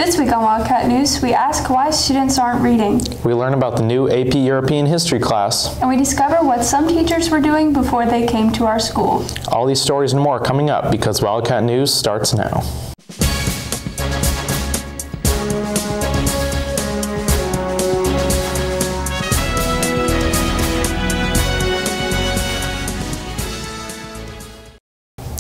This week on Wildcat News, we ask why students aren't reading. We learn about the new AP European History class. And we discover what some teachers were doing before they came to our school. All these stories and more coming up because Wildcat News starts now.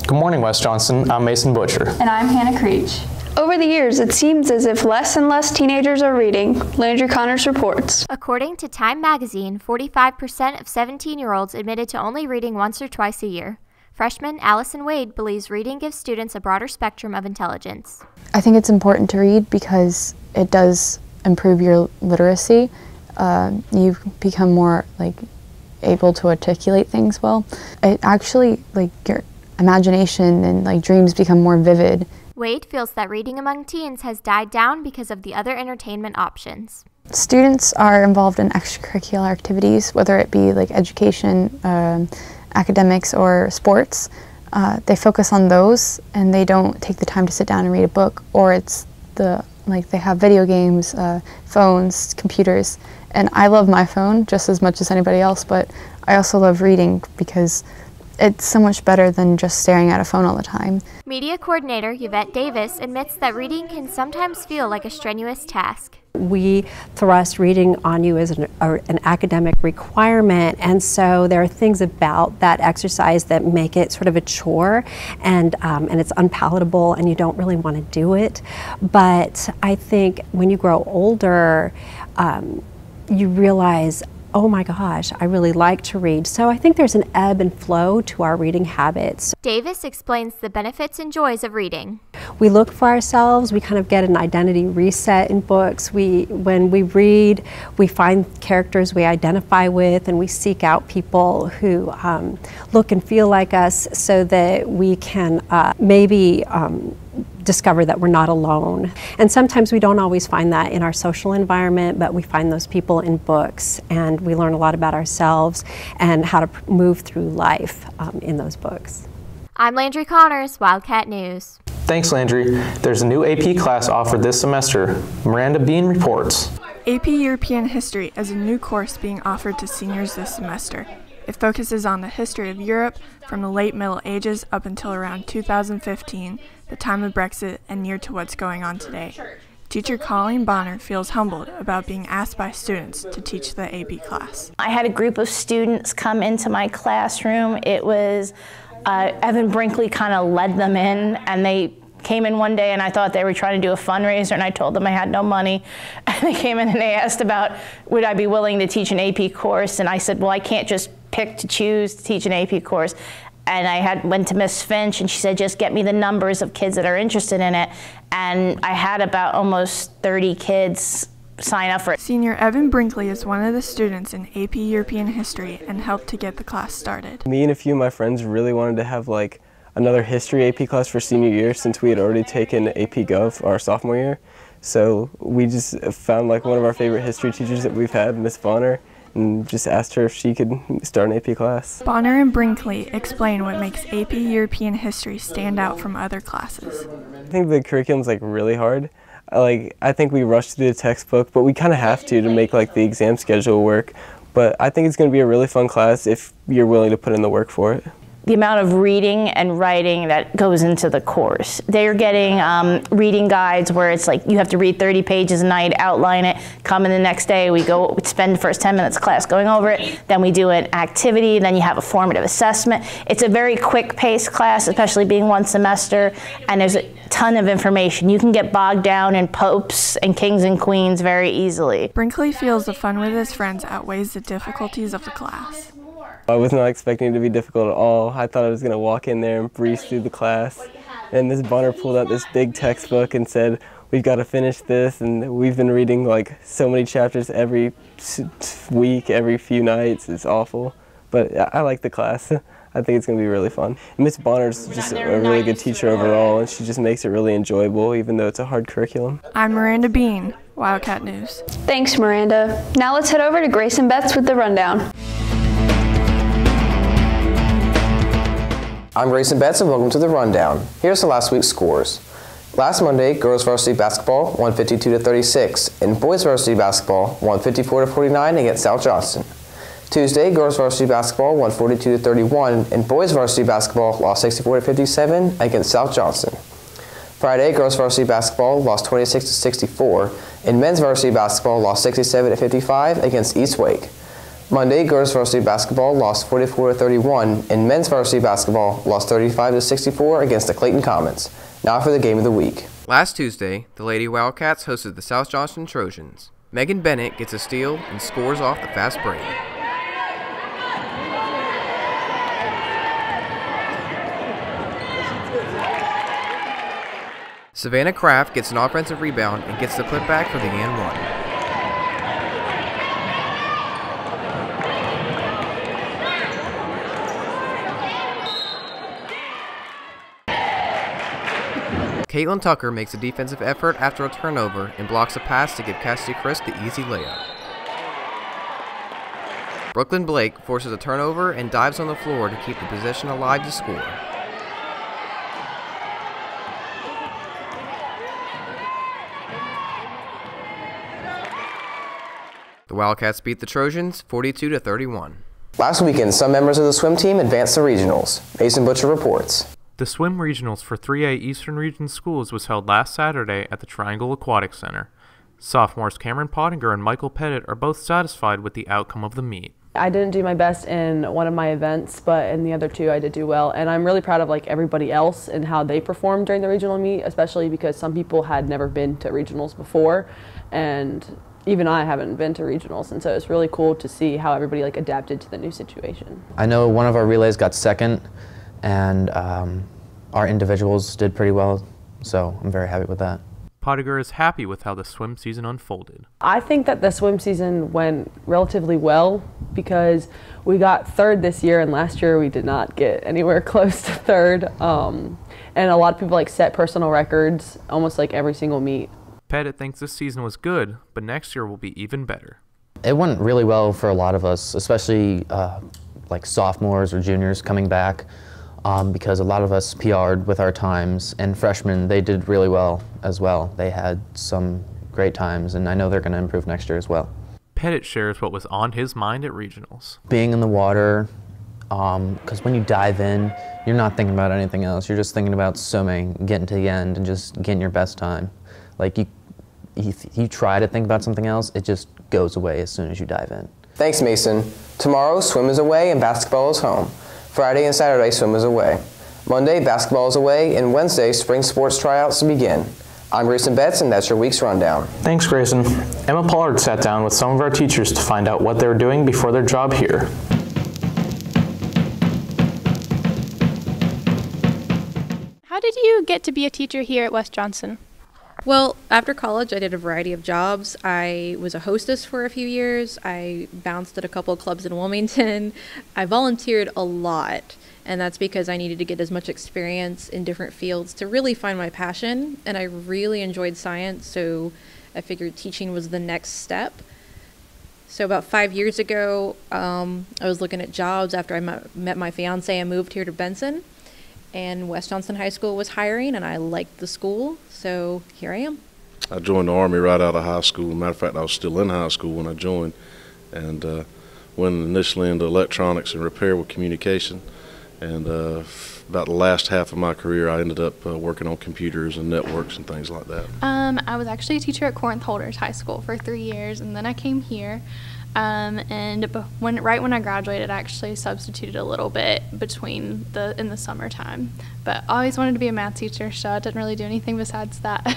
Good morning, West Johnston. I'm Mason Butcher. And I'm Hannah Creech. Over the years, it seems as if less and less teenagers are reading. Landry Connors reports. According to Time magazine, 45% of 17-year-olds admitted to only reading once or twice a year. Freshman Allison Wade believes reading gives students a broader spectrum of intelligence. I think it's important to read because it does improve your literacy. You become more able to articulate things well. It actually your imagination and dreams become more vivid. Wade feels that reading among teens has died down because of the other entertainment options. Students are involved in extracurricular activities, whether it be education, academics, or sports. They focus on those and they don't take the time to sit down and read a book, or it's they have video games, phones, computers. And I love my phone just as much as anybody else, but I also love reading because it's so much better than just staring at a phone all the time. Media coordinator Yvette Davis admits that reading can sometimes feel like a strenuous task. We thrust reading on you as an academic requirement, and so there are things about that exercise that make it sort of a chore, and it's unpalatable and you don't really want to do it. But I think when you grow older, you realize, oh my gosh, I really like to read. So I think there's an ebb and flow to our reading habits. Davis explains the benefits and joys of reading. We look for ourselves, we kind of get an identity reset in books. When we read, we find characters we identify with, and we seek out people who look and feel like us so that we can maybe discover that we're not alone. And sometimes we don't always find that in our social environment, but we find those people in books, and we learn a lot about ourselves and how to move through life in those books. I'm Landry Connors, Wildcat News. Thanks, Landry. There's a new AP class offered this semester. Miranda Bean reports. AP European History is a new course being offered to seniors this semester. It focuses on the history of Europe from the late Middle Ages up until around 2015, the time of Brexit, and near to what's going on today. Teacher Colleen Bonner feels humbled about being asked by students to teach the AP class. I had a group of students come into my classroom. It was Evan Brinkley kind of led them in, and they came in one day and I thought they were trying to do a fundraiser, and I told them I had no money. And they came in and they asked about would I be willing to teach an AP course, and I said, well, I can't just pick to choose to teach an AP course. And I went to Miss Finch, and she said, just get me the numbers of kids that are interested in it. And I had about almost 30 kids sign up for it. Senior Evan Brinkley is one of the students in AP European History and helped to get the class started. Me and a few of my friends really wanted to have another history AP class for senior year, since we had already taken AP Gov our sophomore year. So we just found one of our favorite history teachers that we've had, Miss Bonner, and just asked her if she could start an AP class. Bonner and Brinkley explain what makes AP European History stand out from other classes. I think the curriculum's really hard. I think we rushed through the textbook, but we kind of have to make the exam schedule work. But I think it's going to be a really fun class if you're willing to put in the work for it. The amount of reading and writing that goes into the course. They're getting reading guides where it's you have to read 30 pages a night, outline it, come in the next day, we spend the first 10 minutes of class going over it, then we do an activity, then you have a formative assessment. It's a very quick-paced class, especially being one semester, and there's a ton of information. You can get bogged down in popes and kings and queens very easily. Brinkley feels the fun with his friends outweighs the difficulties of the class. I was not expecting it to be difficult at all. I thought I was going to walk in there and breeze through the class. And Ms. Bonner pulled out this big textbook and said, we've got to finish this. And we've been reading so many chapters every week, every few nights. It's awful. But I like the class. I think it's going to be really fun. Ms. Bonner's just a really good teacher overall, and she just makes it really enjoyable, even though it's a hard curriculum. I'm Miranda Bean, Wildcat News. Thanks, Miranda. Now let's head over to Grayson Betts with the rundown. I'm Grayson Betts, and welcome to the Rundown. Here's the last week's scores. Last Monday, girls varsity basketball won 52-36, and boys varsity basketball won 54-49 against South Johnston. Tuesday, girls varsity basketball won 42-31, and boys varsity basketball lost 64-57 against South Johnston. Friday, girls varsity basketball lost 26-64, and men's varsity basketball lost 67-55 against East Wake. Monday, girls varsity basketball lost 44-31, and men's varsity basketball lost 35-64 against the Clayton Commons. Now for the game of the week. Last Tuesday, the Lady Wildcats hosted the South Johnston Trojans. Megan Bennett gets a steal and scores off the fast break. Savannah Kraft gets an offensive rebound and gets the putback for the and one. Caitlin Tucker makes a defensive effort after a turnover and blocks a pass to give Cassidy Crisp the easy layup. Brooklyn Blake forces a turnover and dives on the floor to keep the possession alive to score. The Wildcats beat the Trojans 42-31. Last weekend, some members of the swim team advanced to regionals. Mason Butcher reports. The swim regionals for 3A Eastern Region schools was held last Saturday at the Triangle Aquatic Center. Sophomores Cameron Pottinger and Michael Pettit are both satisfied with the outcome of the meet. I didn't do my best in one of my events, but in the other two I did do well. And I'm really proud of everybody else and how they performed during the regional meet, especially because some people had never been to regionals before, and even I haven't been to regionals, and so it's really cool to see how everybody adapted to the new situation. I know one of our relays got second, and our individuals did pretty well, so I'm very happy with that. Pottinger is happy with how the swim season unfolded. I think that the swim season went relatively well because we got third this year, and last year we did not get anywhere close to third. And a lot of people set personal records almost every single meet. Pettit thinks this season was good, but next year will be even better. It went really well for a lot of us, especially sophomores or juniors coming back. Because a lot of us PR'd with our times, and freshmen, they did really well as well. They had some great times, and I know they're going to improve next year as well. Pettit shares what was on his mind at regionals. Being in the water, because when you dive in, you're not thinking about anything else. You're just thinking about swimming, getting to the end, and just getting your best time. You try to think about something else, it just goes away as soon as you dive in. Thanks, Mason. Tomorrow, swim is away and basketball is home. Friday and Saturday, swim is away. Monday, basketball is away, and Wednesday, spring sports tryouts begin. I'm Grayson Betts, and that's your week's rundown. Thanks, Grayson. Emma Pollard sat down with some of our teachers to find out what they're doing before their job here. How did you get to be a teacher here at West Johnston? Well, after college, I did a variety of jobs. I was a hostess for a few years. I bounced at a couple of clubs in Wilmington. I volunteered a lot, and that's because I needed to get as much experience in different fields to really find my passion, and I really enjoyed science, so I figured teaching was the next step. So about 5 years ago, I was looking at jobs after I met my fiance and moved here to Benson. And West Johnston High School was hiring, and I liked the school, so here I am. I joined the Army right out of high school. Matter of fact, I was still in high school when I joined, and went initially into electronics and repair with communication. And about the last half of my career, I ended up working on computers and networks and things like that. I was actually a teacher at Corinth Holders High School for 3 years, and then I came here. Right when I graduated, I actually substituted a little bit in the summertime. But I always wanted to be a math teacher, so I didn't really do anything besides that.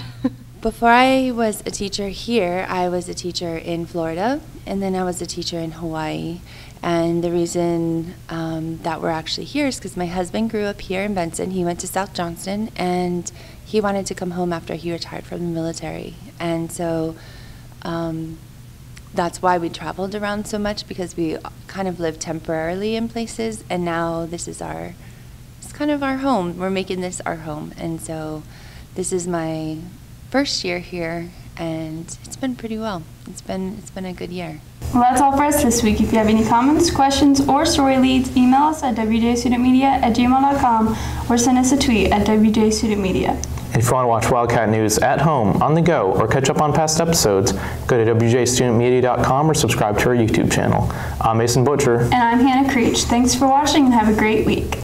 Before I was a teacher here, I was a teacher in Florida, and then I was a teacher in Hawaii. And the reason that we're actually here is because my husband grew up here in Benson. He went to South Johnston, and he wanted to come home after he retired from the military. And so that's why we traveled around so much, because we kind of lived temporarily in places, and now it's kind of our home. We're making this our home, and so this is my first year here, and it's been pretty well. It's been a good year. Well, that's all for us this week. If you have any comments, questions, or story leads, email us at wjstudentmedia@gmail.com or send us a tweet at wjstudentmedia. If you want to watch Wildcat News at home, on the go, or catch up on past episodes, go to wjstudentmedia.com or subscribe to our YouTube channel. I'm Mason Butcher. And I'm Hannah Creech. Thanks for watching and have a great week.